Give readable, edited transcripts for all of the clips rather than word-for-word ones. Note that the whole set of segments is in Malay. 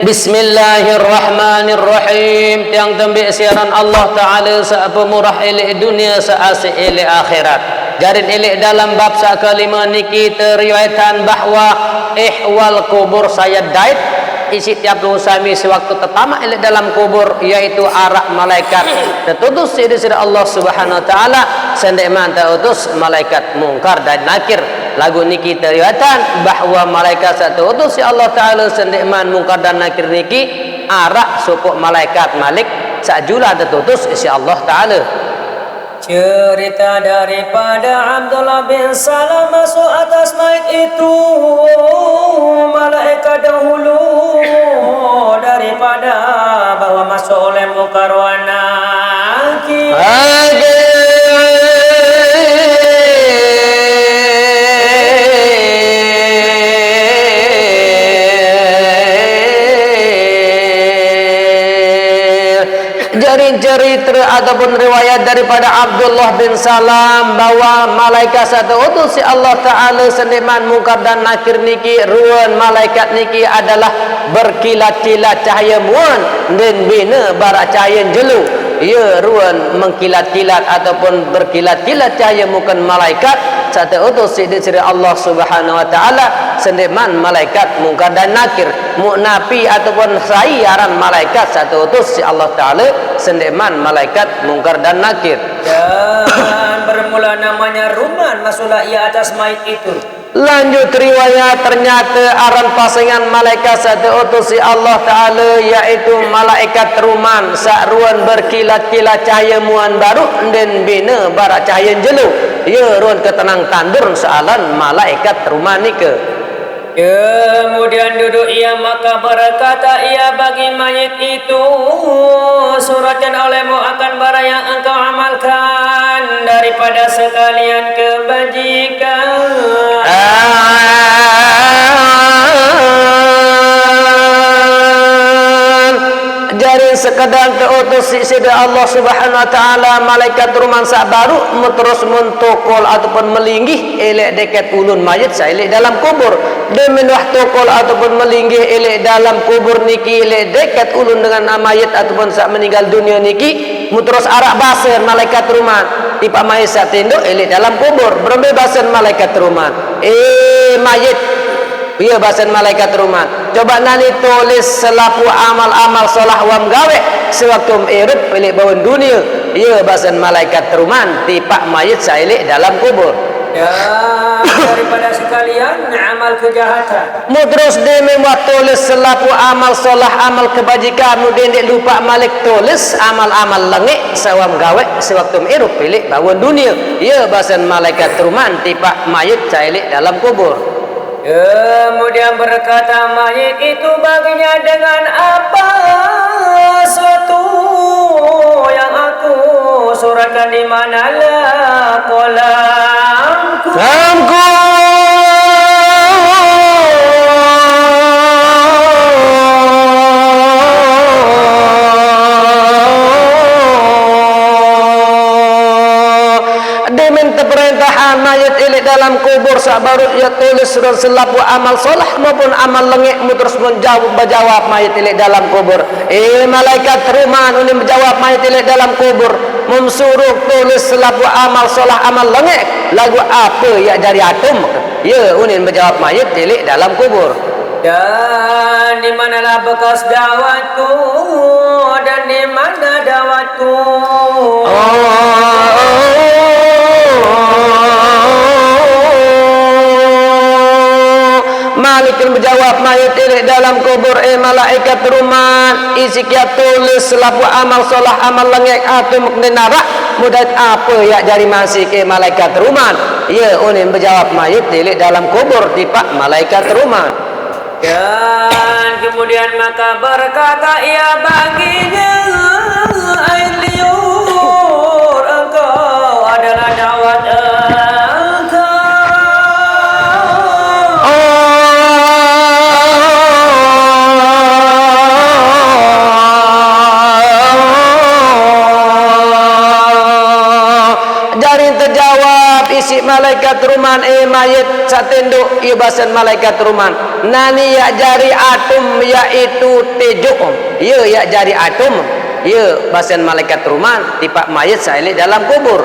Bismillahirrahmanirrahim. Tiang tembi siaran Allah Ta'ala seapemurah ilik dunia seasik ilik akhirat. Jarin ilik dalam bab kelima niki teriwayatan bahwa ihwal kubur saya daid isi tiap sami sewaktu tertamak ilik dalam kubur, yaitu arak malaikat tertutus di sisi Allah Subhanahu Wa Ta'ala sendeman terutus malaikat mungkar dan nakir. Lagu niki teriwayatan bahwa malaikat satu utus si Allah Ta'ala sendeman mungkar dan nakir niki arak suku malaikat malik sajula tertutus si Allah Ta'ala. Cerita daripada Abdullah bin Salam masuk atas mayat itu malaikat dahulu daripada bahwa masuk oleh mungkar wa nakir. Cerita ataupun riwayat daripada Abdullah bin Salam bahwa malaikat satu utus si Allah Ta'ala sendiman mungkar dan nakir niki ruan malaikat niki adalah berkilat-kilat cahaya muan dan bina barak cahaya jelu. Ya ruan mengkilat-kilat ataupun berkilat-kilat cahaya mukan malaikat satu utus si diri Allah Subhanahu Wa Ta'ala sendiman malaikat mungkar dan nakir mu'napi ataupun sayaran malaikat satu utus si Allah Ta'ala sendiman malaikat mungkar dan nakir. Dan bermula namanya Ruman masuklah ia atas mayat itu. Lanjut riwayat ternyata aran pasangan malaikat satu utus si Allah Ta'ala yaitu malaikat Ruman sakruan berkilat-kilat cahaya muan baru dan bina barak cahaya jelu. Ya ruan ketenang tandur soalan malaikat Ruman nika. Kemudian duduk ia maka berkata ia bagi mayit itu, suratan olehmu akan barang yang engkau amalkan daripada sekalian kebajikan. Jadi sekedar terutus sida Allah Subhanahu Wa Ta'ala malaikat Ruman sak baru terus mentokol ataupun melinggih elek dekat ulun mayat saya elek dalam kubur. Dia menuah tokol ataupun melinggih elek dalam kubur niki elek dekat ulun dengan mayat ataupun sak meninggal dunia niki terus arak basen malaikat Ruman tipa mayat sak tinduk elek dalam kubur berbebasan malaikat Ruman mayat ia bahasan malaikat Ruman. Coba nani tulis selaku amal-amal solah wam gawe sewaktu irip pilih bawaan dunia. Ia bahasan malaikat Ruman tipak mayat sailik dalam kubur. Dan daripada sekalian amal kejahatan. Mudros dia membuat tulis selaku amal solah amal kebajikan. Mungkin dia lupa malik tulis amal-amal lengik sewam gawe sewaktu irip pilih bawaan dunia. Ia bahasan malaikat Ruman tipak mayat sailik dalam kubur. Kemudian berkata mayit itu baginya dengan apa suatu yang aku suratkan di manalah kolamku. Perintahan mayat ilik dalam kubur sabarut ia tulis surat selapu amal solah maupun amal lengik terus menjawab mayat ilik dalam kubur. Malaikat Ruman ini menjawab mayat ilik dalam kubur memsuruh tulis selapu amal solah amal lengik lagu apa ya dari atom ya unin menjawab mayat ilik dalam kubur. Dan di manalah bekas dawatku dan di mana dawatku. Malik menjawab mayat ilik dalam kubur malaikat Ruman isi kia tulis selapu amal solah amal lengek atum narak mudah apa ya jari masih ke malaikat Ruman ya unin menjawab mayat ilik dalam kubur tipak malaikat Ruman. Dan kemudian maka berkata ia baginya air liur engkau adalah dawat malaikat malaikat ruman mayit satenduk ia basan malaikat ruman nani ya jari atom yaitu tejuk ya jari atom ya basan malaikat ruman tipak mayit saili dalam kubur.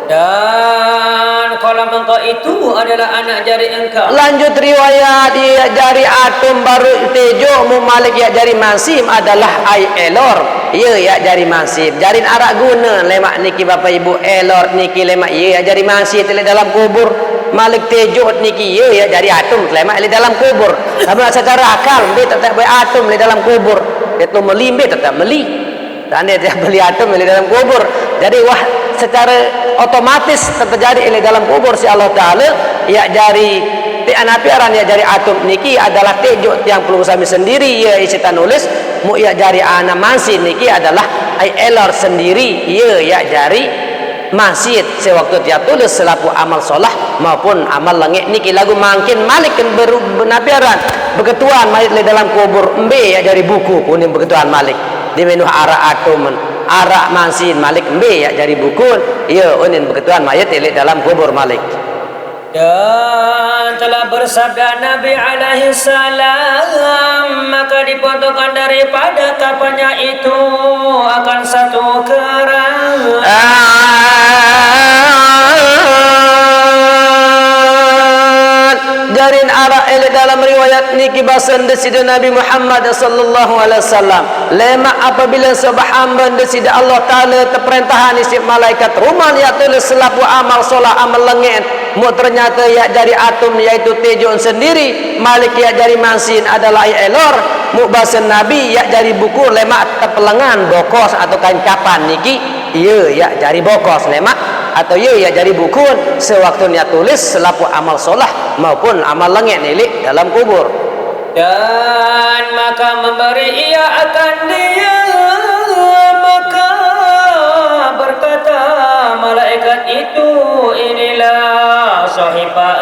Dan kalau engkau itu adalah anak jari engkau. Lanjut riwayat ya jari atom baru tejo mu malik ya jari mansim adalah ai elor. Ya jari mansim. Jarin arak guna lemak niki bapak ibu elor niki lemak ya jari mansim tele dalam kubur. Malik tejo niki ya jari atom lemak le dalam kubur. Tapi secara akal be tetap be atom le dalam kubur. Itu melimbe tetap meli. Tanda dia beli atom le dalam kubur. Jadi wah secara otomatis terjadi oleh dalam kubur si Allah Ta'ala ya jari anapiaran ya jari atom niki adalah tejo yang perlu kami sendiri ya kita nulis mu ya jari ana mansin niki adalah ai elor sendiri ya jari masjid sewaktu dia tulis selaku amal solah maupun amal langit niki lagu makin malik kan benapiaran beketuan malik dalam kubur embe ya jari buku kuning beketuan malik di menuh arah atom arak mansin malik embe ya jari bukun ya unin beketuan mayat elek dalam kubur malik. Dan telah bersabda Nabi alaihi salam maka dipotongkan daripada kapannya itu akan satu kerang jarin arak elek dalam riwayat niki basan desida Nabi Muhammad sallallahu alaihi wasallam lema apabila sebuah hamba desida Allah Taala terperintahan isi malaikat ruman ya tulis selaku amal solah amal lengen mu ternyata ya jari atom yaitu tejon sendiri malik ya jari mansin adalah elor mu basan Nabi ya jari buku lema tepelengan bokos atau kain kapan niki ya jari bokos lema atau ya jari buku sewaktu dia tulis selaku amal solah maupun amal langit nilik dalam kubur. Dan maka memberi ia akan dia maka berkata malaikat itu inilah sahifah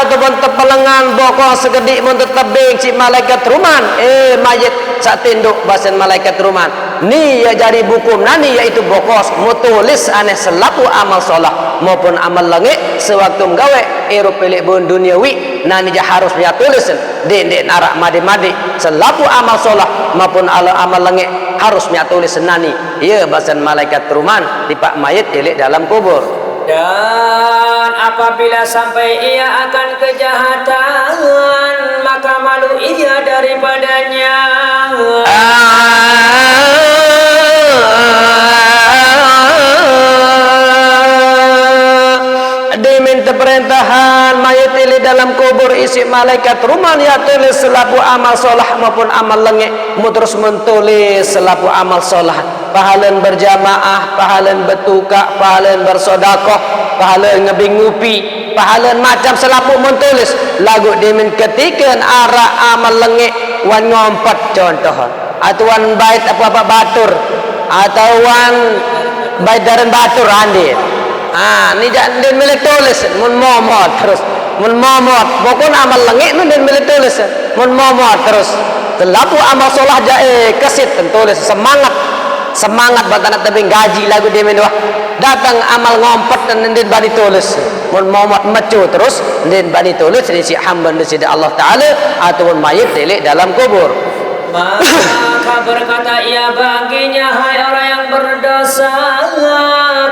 ataupun tepelengan bokong segedik mun tetebing si malaikat ruman mayit sak tinduk basan malaikat ruman ni ya jari bukum nani yaitu bokos mutulis aneh selaku amal solah maupun amal langit sewaktu menggawe pelik bun duniawi nani ja harus dia tulis dek narak madi selaku amal solah maupun amal langit harus dia tulis nani ya basan malaikat ruman tipak mayit elek dalam kubur. Dan apabila sampai ia akan kejahatan maka malu ia daripadanya diminta perintahan mayat ini dalam kubur isi malaikat ruman ya tulis selaku amal solah maupun amal langit mu terus mentulis selaku amal solah pahalan berjamaah pahalan bertukak pahalan bersodakoh pahalan ngebingupi pahalan macam selaku mentulis lagu dimin ketika arah amal langit wan ngompat contoh atuan bait apa-apa batur atau wan bait daran batur andi ni dan milik tulis mun momot terus mun momot pokon amal langit nu dan milik tulis mun momot terus selaku amal solah jae kesit tulis semangat batana tebing gaji lagu dia mendoa datang amal ngompet dan den bani tulis mun momot mecu terus den bani tulis si hamba sida Allah Taala ataupun mayit delik dalam kubur. Maka berkata ia baginya hai orang yang berdosa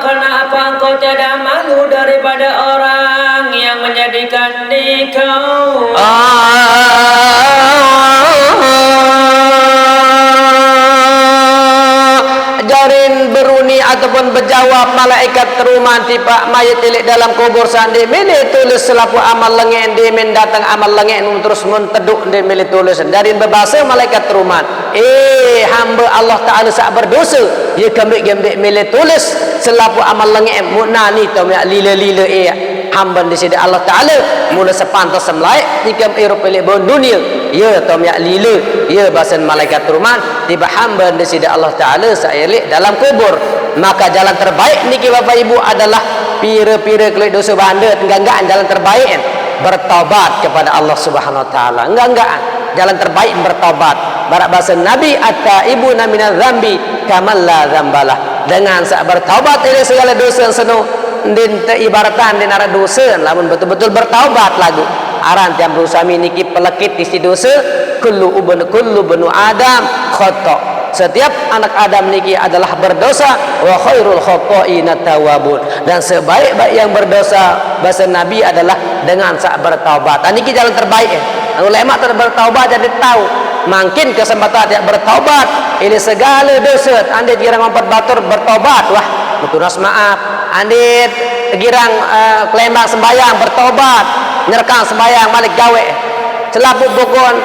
kenapa engkau tidak malu daripada orang yang menjadikan engkau jarin beruni ataupun berjawab malaikat teruman tiba mayat tilik dalam kubur sandi milih tulis selaku amal langit dimin datang amal langit terus menteduk dia milih tulis dari berbahasa malaikat teruman hamba Allah Ta'ala saat berdosa dia gembik-gembik milih tulis selaku amal langit mu'nani tau ya lila-lila hamba di sini Allah Ta'ala mula sepantas semlaik jika irup pilih bon dunia ya tom ya lila ya bahasan malaikat teruman tiba hamba di sini Allah Ta'ala saya dalam kubur maka jalan terbaik niki Bapak Ibu adalah pira-pira kelik dosa bandar enggak jalan terbaik bertaubat kepada Allah Subhanahu wa taala. Enggak jalan terbaik bertaubat. Barak bahasa Nabi at-taibuna minadz dzambi kamal la dzambalah. Dengan sak bertaubat dari segala dosa yang seno din ibaratan din ara dosa lamun betul-betul bertaubat lagu. Aran tiap bersami niki pelekit isi dosa kullu banu adam khata. Setiap anak Adam niki adalah berdosa wa khairul khata'ina tawwabun, dan sebaik-baik yang berdosa bahasa Nabi adalah dengan sak bertaubat. Niki jalan terbaik. Ulama tak bertaubat jadi tahu makin kesempatan dia bertaubat ini segala dosa anda girang mampat batur bertaubat wah mutunas maaf anda girang kelembang sembayang bertaubat nyerkang sembayang malik gawe celaput bukun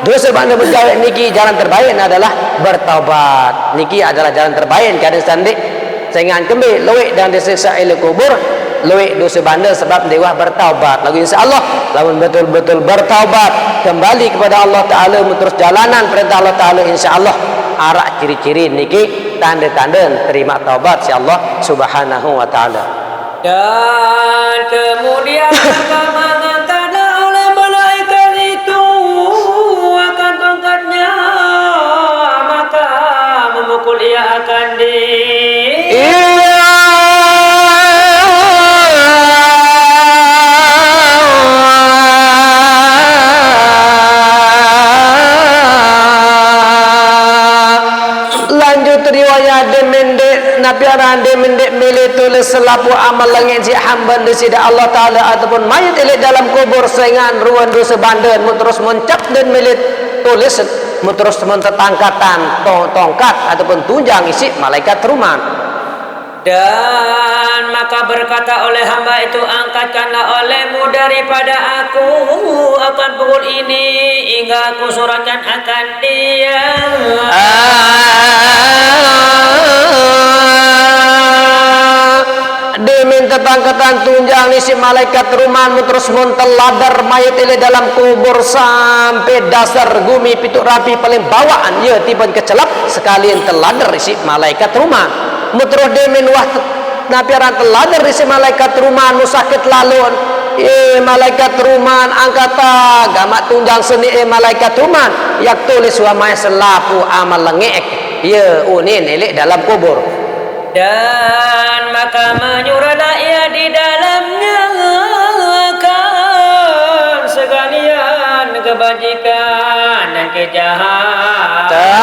dosa banda bergawe niki jalan terbaik adalah bertaubat. Niki adalah jalan terbaik kadang sandik saingan kembe luwek dan disiksa ila kubur luwek dosa banda sebab dewa bertaubat. Lagu insyaallah lamun betul-betul bertaubat kembali kepada Allah taala terus jalanan perintah Allah taala insyaallah arak ciri-ciri niki tanda-tanda terima taubat si Allah Subhanahu wa taala. Dan kemudian mengangkat oleh malaikat itu akan tongkatnya, maka memukul ia akan lanjut riwayat nabiaran demendek milih tulis selapu amal langit si hamba disida Allah taala ataupun mayat elek dalam kubur saingan ruan dosa bandan terus mencap dan milih tulis terus mentetangkatan tongkat ataupun tunjang isi malaikat ruman. Dan maka berkata oleh hamba itu, angkatkanlah olehmu daripada aku akan pukul ini hingga aku suratkan akan dia. Diminta tangkatan tunjang isi malaikat ruman terus menteladar mayat ini dalam kubur sampai dasar gumi pituk rapi paling bawaan ya tiba kecelap sekalian teladar isi malaikat ruman. Mutroh demin wah napiaran teladar isi malaikat ruman musakit lalun malaikat ruman angkata gamak tunjang seni malaikat ruman yak tulis wa may selapu amal lengek ya unin elek dalam kubur. Dan maka menyurahlah ia di dalamnya akan sekalian kebajikan dan kejahatan.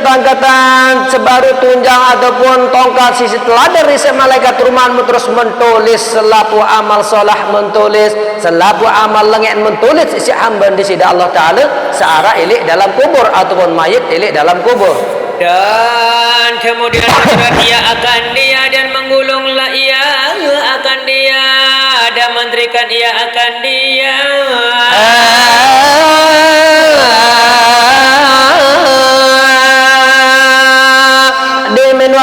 Tangkatan sebaru tunjang ataupun tongkat sisi teladar isi malaikat ruman terus mentulis selapu amal solah mentulis selapu amal langit mentulis isi hamba di sida Allah taala searah elek dalam kubur ataupun mayit elek dalam kubur. Dan kemudian ia akan dia dan menggulunglah ia akan dia dan menterikan ia akan dia.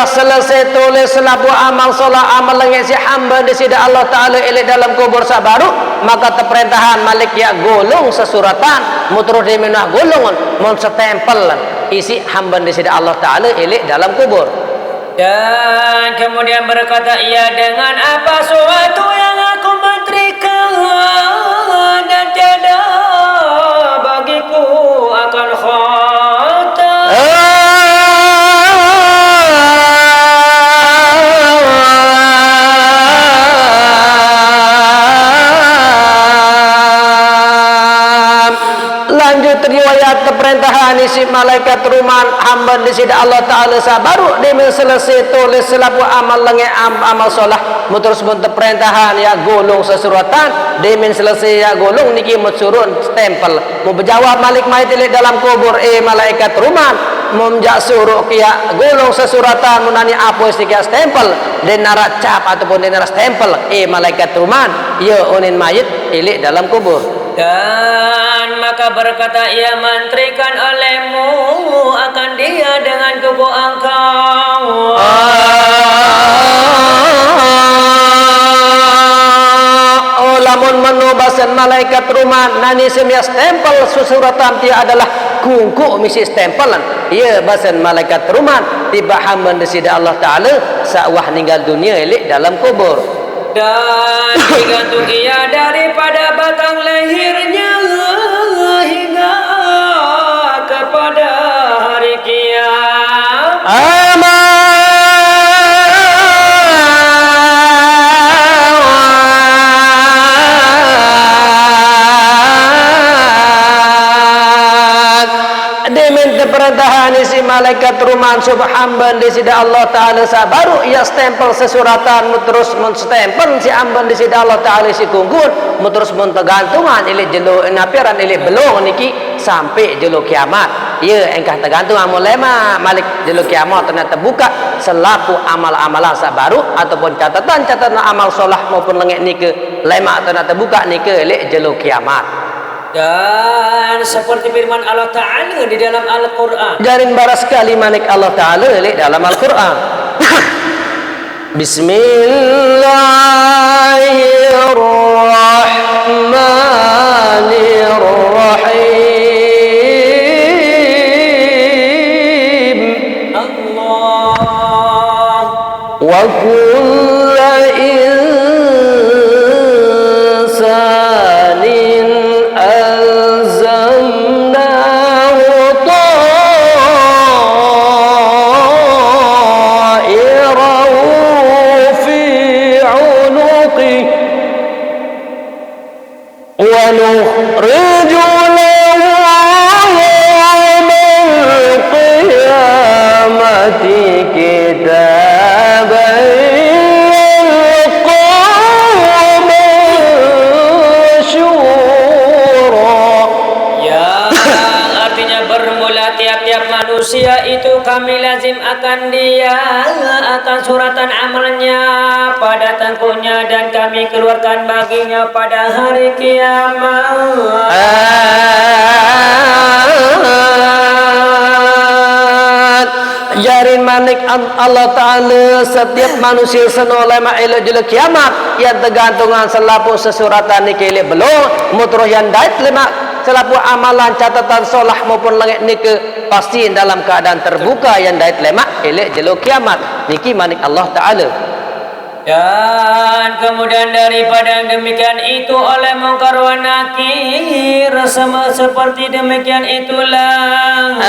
Selesai tulis selapu amal solah amal langit si hamba di sida Allah taala elek dalam kubur sabaru maka terperintahan malik ya golong sesuratan mutroh diminah golongan mon setempel isi hamba di sida Allah taala elek dalam kubur. Dan kemudian berkata ia, dengan apa suatu yang aku menterikan dan tiada bagiku akan khotam. Lanjut riwayat keperintahan isi malaikat ruman hamba di sida Allah taala sabaru dia selesai tulis selapu amal langit amal solah terus perintahan ya golong sesuratan dia selesai ya golong niki surun stempel mau berjawab malik mayit dalam kubur malaikat ruman memjak suruh kia golong sesuratan munani apa istiqya stempel dan narat cap ataupun dan narat stempel malaikat ruman ya onin mayit ilik dalam kubur. Dan maka berkata ia menterikan olehmu akan dia dengan kuku engkau. Lamun menubasan malaikat rumah nani semia stempel susuratan dia adalah kungku misi stempelan. Ia basan malaikat rumah tiba hamba desida Allah Ta'ala sawah ninggal dunia elik dalam kubur. Dan digantung ia daripada batang lehernya hingga kepada hari kiamat. Perintahan isi malaikat rumah subhamban di sida Allah Ta'ala sabaru ia stempel sesuratan terus menstempel si amban di sida Allah Ta'ala si kungkun terus mentegantungan ilik jelo napiran ilik belong niki sampai jelo kiamat. Ya engkah tergantungan mulai malik jelo kiamat ternyata buka selaku amal-amalan sabaru ataupun catatan amal solah maupun lengek nike lemak ternyata buka nike ilik jelo kiamat. Dan seperti firman Allah Ta'ala di dalam Al-Quran, jarin baras kali manik Allah Ta'ala di dalam Al-Quran. Bismillahirrahmanirrahim. Allah wa kulla ونخرج له يوم القيامة كتابا يلقاه منشورا. yang artinya bermula tiap-tiap manusia itu kami lazim akan dia akan suratan amalnya pada tengkunya dan kami keluarkan baginya pada hari kiamat. Jarin manik Allah Ta'ala setiap manusia senoleh ma'ila jula kiamat yang tergantungan selapu sesuratan nikili belum mutroh yang dait lima selapu amalan catatan solah maupun langit nike pasti dalam keadaan terbuka yang dait lemak elek jelo kiamat niki manik Allah Ta'ala. Dan kemudian daripada demikian itu oleh mungkar wa nakir sama seperti demikian itulah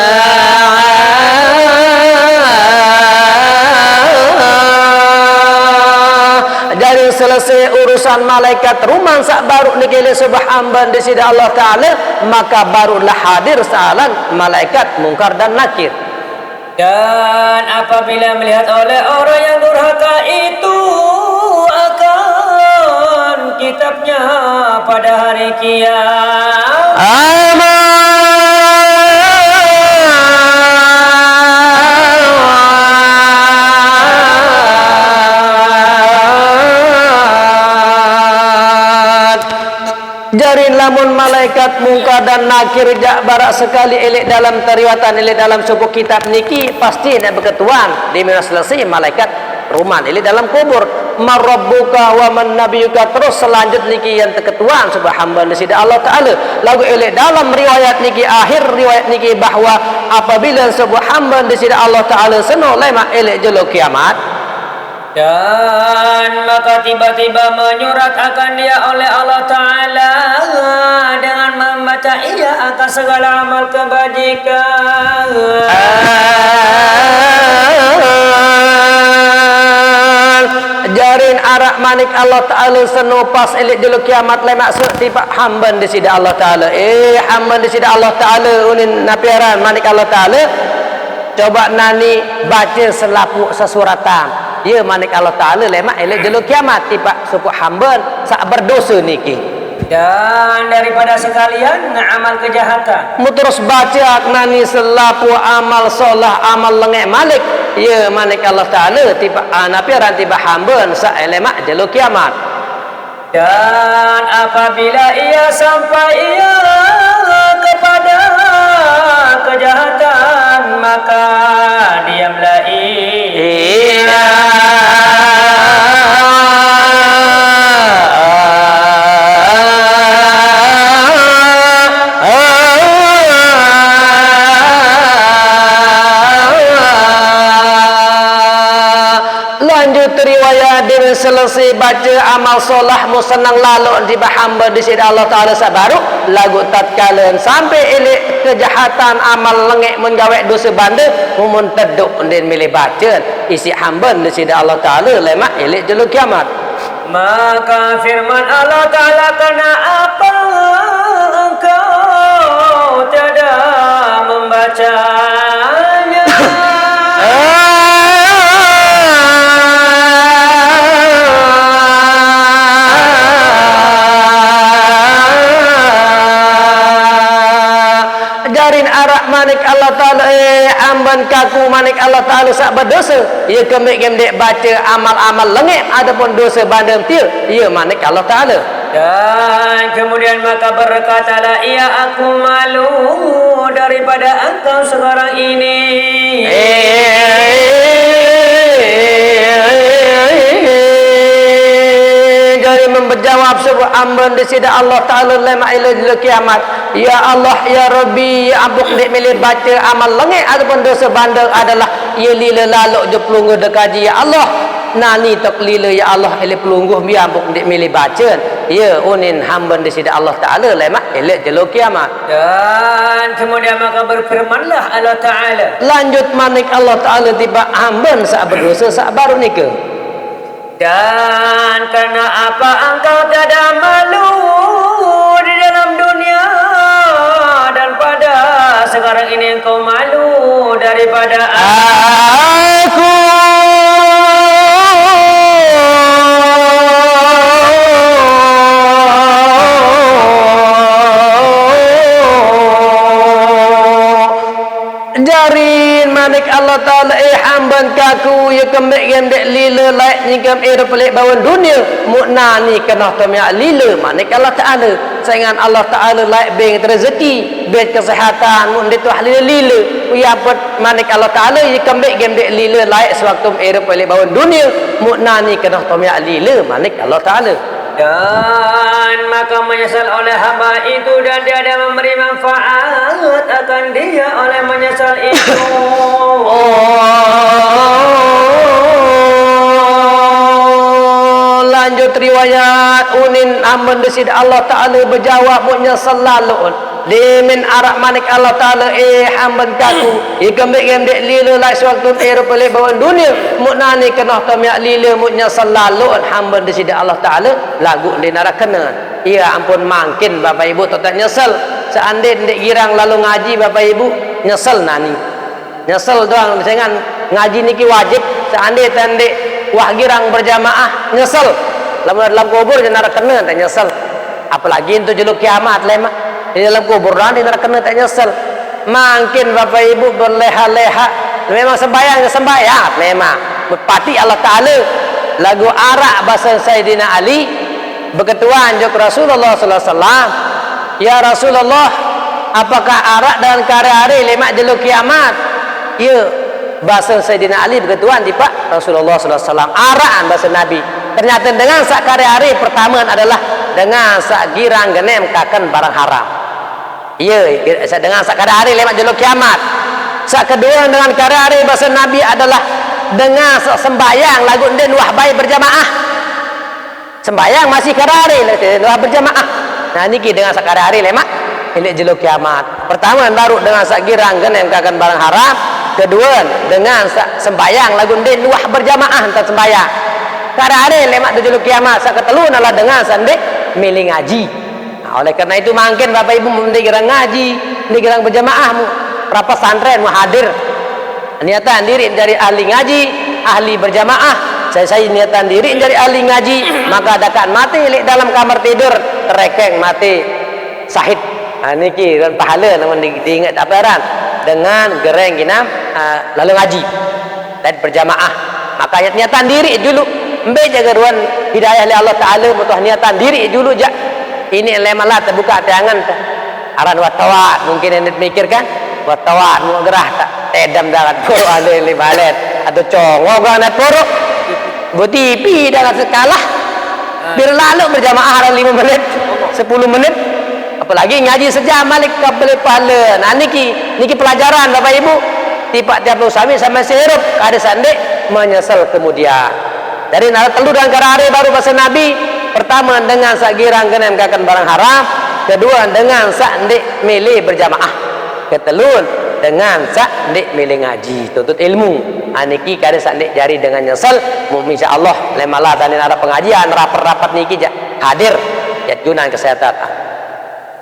dari selesai urusan malaikat rumah sak baru nikile subhamban di sida Allah Ta'ala maka barulah hadir salan malaikat mungkar dan nakir. Dan apabila melihat oleh orang yang durhaka itu akan kitabnya pada hari kiamat. Jarin lamun malaikat mungkar dan nakir jak barak sekali elek dalam teriwatan elek dalam sebuah kitab niki pasti nak berketuan di mana selesai malaikat ruman elek dalam kubur marabbuka wa man nabiyuka terus selanjut niki yang terketuan sebuah hamba nesida Allah Ta'ala lagu elek dalam riwayat niki akhir riwayat niki bahwa apabila sebuah hamba nesida Allah Ta'ala seno lema elek jelo kiamat. Dan maka tiba-tiba menyurat akan dia oleh Allah Ta'ala dengan membaca ia akan segala amal kebajikan. Jarin arak manik Allah Ta'ala senopas elik jelu kiamat lemak tiba hamban di sida Allah Ta'ala hamban di sida Allah Ta'ala unin napiaran manik Allah Ta'ala coba nani baca selapu sesuratan ya manik Allah Ta'ala lemak elek jelu kiamat tiba suku hamban sak berdosa niki. Dan daripada sekalian amal kejahatan terus baca nani selapu amal solah amal lengek malik ya manik Allah Ta'ala tiba napiaran tiba hamban sak lemak jelu kiamat. Dan apabila ia sampai ia kepada kejahatan, maka diamlah ia. Lanjut riwayat dia selesai baca amal solah mu senang lalu di hamba di sini Allah Ta'ala sabaru lagu tatkala sampai elek kejahatan amal lengek menggawe dosa bandar mumun teduk dan milih baca isi hamba di sini Allah Ta'ala lemak elek jeluk kiamat. Maka firman Allah Ta'ala, karena apa engkau tiada membacanya? Jarin arak manik Allah Ta'ala amban kaku manik Allah Ta'ala sak berdosa ia kemik-kemik baca amal-amal lengek adapun dosa bandam til ia manik Allah Ta'ala. Dan kemudian maka berkatalah ia, aku malu daripada engkau sekarang ini. Jadi menjawab sebuah amban di sida Allah Ta'ala lema ila kiamat. Ya Allah, ya Rabbi, ya abuk dek milih baca amal lengek ataupun dosa bandar adalah ia lila laluk je pelungguh dekaji ya Allah. Nani tak lila ya Allah ele pelungguh biar abuk dek milih baca. Ya unin hamba di sida Allah Ta'ala lema ila jeluk kiamat. Dan kemudian maka berfirmanlah Allah Ta'ala. Lanjut manik Allah Ta'ala tiba amban sak berdosa sak baru nikah. Dan karena apa engkau tiada malu di dalam dunia, dan pada sekarang ini engkau malu daripada aku jarin manik Allah Ta'ala hamban kaku ya kembek gendek lila laik nyikam pelik bawan dunia muknani kena tomyak lila manik Allah Ta'ala saingan Allah Ta'ala laik beng rezeki beng kesehatan mun itu lila lila ya pet manik Allah Ta'ala ya kembek gendek lila laik sewaktu pelik bawan dunia muknani kena tomyak lila manik Allah Ta'ala. Dan maka menyesal oleh hamba itu dan dia ada memberi manfaat akan dia oleh menyesal itu. Lanjut riwayat unin amban desid Allah Ta'ala berjawab menyesal lalu Dimin arak manik Allah Ta'ala hamban kaku ikambik gendek lila lai sewaktu pelih bawan dunia muknani kena tamyak lila menyesal lalu hamban desid Allah Ta'ala lagu di narakana. Iya ampun mangkin Bapak Ibu tak nyesel seandainya ndek girang lalu ngaji Bapak Ibu nyesel nani nyesel doang dengan ngaji niki wajib seandainya tandek wah girang berjamaah nyesel dalam kubur jangan kena tak nyesel apalagi itu jeluk kiamat lemah di dalam kubur dan di neraka tak nyesel. Makin Bapak Ibu berleha-leha memang sembahyang memang berpati Allah Ta'ala lagu arak bahasa Sayyidina Ali berketuan jok Rasulullah sallallahu alaihi wasallam, ya Rasulullah apakah arak dan kare-are lemak jeluk kiamat? Ya bahasa Sayyidina Ali berketuan di Pak Rasulullah sallallahu alaihi wasallam arakan bahasa Nabi ternyata dengan sak kare-are pertama adalah dengan sak girang genem kakan barang haram. Iya dengan sak kare-are lemak jeluk kiamat. Sak kedua dengan kare-are bahasa Nabi adalah dengan sak sembayang lagu den wah baik berjamaah. Sembayang masih kare-are wah berjamaah. Nah niki dengan sak kare-are lemak elek jeluk kiamat. Pertama baru dengan sak girang genem kakan barang haram. Kedua dengan sak sembayang lagu den wah berjamaah entar sembayang. Kare-are lemak jeluk kiamat. Sak ketelu adalah dengan sandek milih ngaji. Nah, oleh karena itu mungkin Bapak Ibu mendigerang ngaji, mendigerang berjamaah, berapa santren mau hadir. Niatan diri dari ahli ngaji, ahli berjamaah. Saya niatan diri dari ahli ngaji, maka adakan mati dalam kamar tidur, terekeng mati sahid. Nah, niki dan pahala namun diingat aparan dengan gereng ginam lalu ngaji dan berjamaah. Maka niatan diri dulu, embe jaga ruan hidayah oleh Allah Taala mutuh niatan diri dulu jak ini lemalah terbuka tangan aran watawat mungkin anda mikirkan watawat mau gerah tak tedam darat poro ada li balet atau congok anak poro botipi dalam sekalah biar lalu berjamaah aran 5 menit 10 menit apalagi ngaji sejam malik kabel pala nah niki pelajaran Bapak Ibu tiap usami sama sirup ada sandek menyesal kemudian dari nara telu dan karare baru bahasa Nabi pertama dengan sakirang kena mengkakan barang haram kedua dengan sandek milih berjamaah ketelun dengan sandek milih ngaji tuntut ilmu aniki kada sandek jari dengan nyesal insyaallah lemalah dan ada pengajian rapat-rapat niki hadir ya junan kesehatan.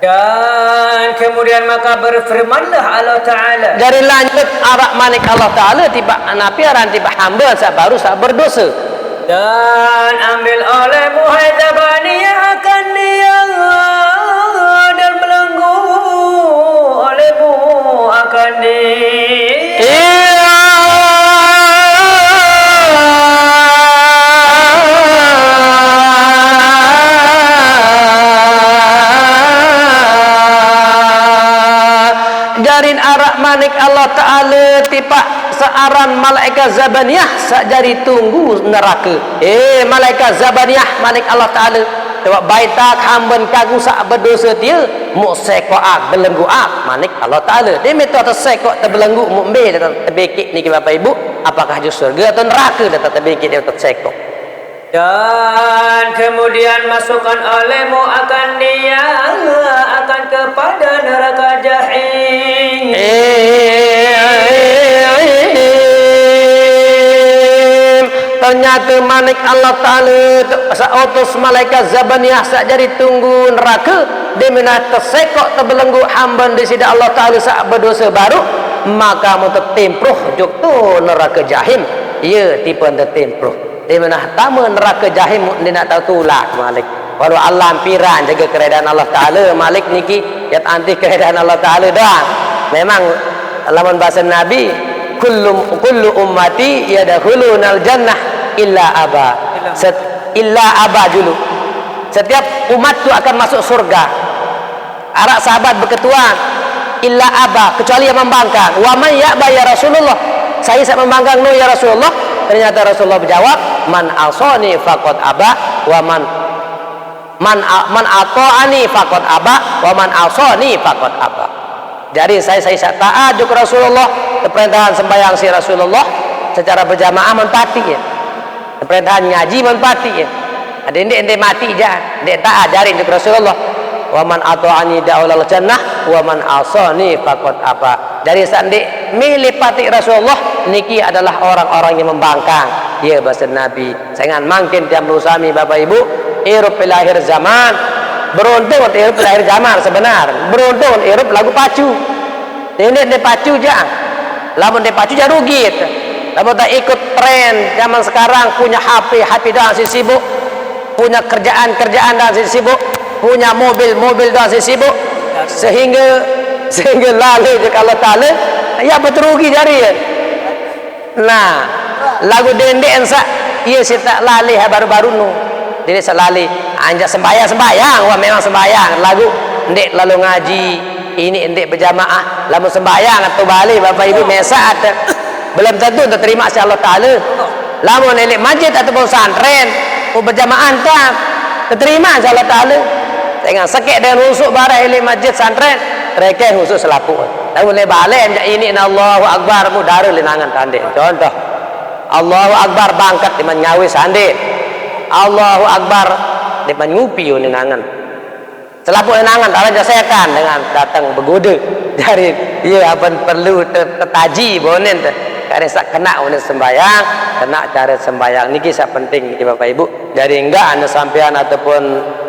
Dan kemudian maka berfirmanlah Allah Ta'ala dari lanjut arak manik Allah Ta'ala tiba nabi aran tiba hamba baru berdosa dan ambil olehmu hai Zabaniyah akan dia dan belenggu olehmu akan dia jarin arak manik Allah Ta'ala tiba searan malaikat Zabaniyah sajari tunggu neraka malaikat Zabaniyah manik Allah Ta'ala tiba baitak hamban kagu sak berdosa dia mu sekoak belenggu ak manik Allah Ta'ala dia minta tersekok terbelenggu mu mbe terbekik ni Bapak Ibu apakah jus surga atau neraka dia terbekik dia tersekok dan kemudian masukkan olehmu akan dia akan kepada neraka jahim ternyata manik Allah Ta'ala sautus malaikat Zabaniyah sak jadi tunggu neraka dia minat tersekok terbelenggu hamba di sida Allah Ta'ala sak berdosa baru maka mu tertempruh juk tu neraka jahim ya tipe tertempruh di mana tamu neraka jahim dia nak tahu tulak malik walau Allah ampiran jaga keredaan Allah Ta'ala malik niki yat anti keredaan Allah Ta'ala dah memang lawan bahasa Nabi kullu ummati yadkhulunal jannah illa aba dulu setiap umat tu akan masuk surga arak sahabat berketuan illa aba kecuali yang membangkang wa man ya'ba ya Rasulullah saya membangkang no ya Rasulullah ternyata Rasulullah berjawab man asani faqad aba wa man ata'ani faqad aba wa man asani faqad aba jadi saya taat ke Rasulullah perintahan sembahyang si Rasulullah secara berjamaah menpati ya perintahan ngaji menpati ya ada ende mati jangan dia taat ajarin ke Rasulullah wa man ata'ani da'ulal jannah wa man asani faqad aba dari sandi milih pati Rasulullah niki adalah orang-orang yang membangkang ya bahasa Nabi sangat mungkin tiap usami Bapak Ibu irup lahir zaman beruntung irup lahir zaman sebenar beruntung irup lagu pacu ini dia pacu jangan lamun dia pacu jangan rugi lamun tak ikut tren zaman sekarang punya HP dah sibuk punya kerjaan dah sibuk punya mobil dah sibuk sehingga lalai je kalau Ta'ala ya betul rugi jari ya nah lagu dendek ensak ia si tak lalai baru-baru nu jadi selali anjak sembayang wah memang sembayang lagu ndek lalu ngaji ini ndek berjamaah lalu sembayang atau balik Bapak Ibu mesak belum tentu terima si Allah Ta'ala lamun nelik masjid ataupun santren berjamaah tak terima si Allah Ta'ala dengan sekek dan husuk barang nelik masjid santren rekeh husuk selaku lalu nelik balik ini Allahu Akbar mudara linangan tandek contoh Allahu Akbar bangkat di menyawi sandi Allahu Akbar di menyupi linangan selapu linangan tak jasekan dengan datang begoda dari ia apa perlu tertaji bonen karena sak kena oleh sembayang kena cara sembayang niki sak penting niki Bapak Ibu jadi enggak anda sampean ataupun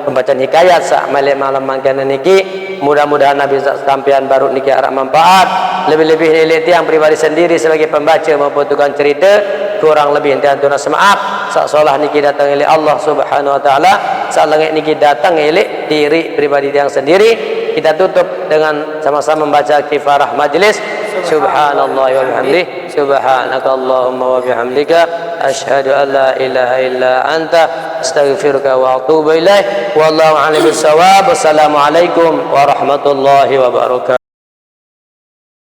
pembacaan hikayat sak malam mangkana niki mudah-mudahan Nabi sampean baru niki arah manfaat lebih-lebih nilai yang pribadi sendiri sebagai pembaca maupun tukang cerita kurang lebih entian tuna semaaf sak solah niki datang oleh Allah Subhanahu wa taala sak langit niki datang oleh diri pribadi yang sendiri kita tutup dengan sama-sama membaca kifarah majlis subhanallah wa bihamdihi subhanakallahumma wa bihamdika asyhadu an la ilaha illa anta astaghfiruka wa atubu ilaik. Wallahu a'lam bishawab. Wassalamualaikum warahmatullahi wabarakatuh.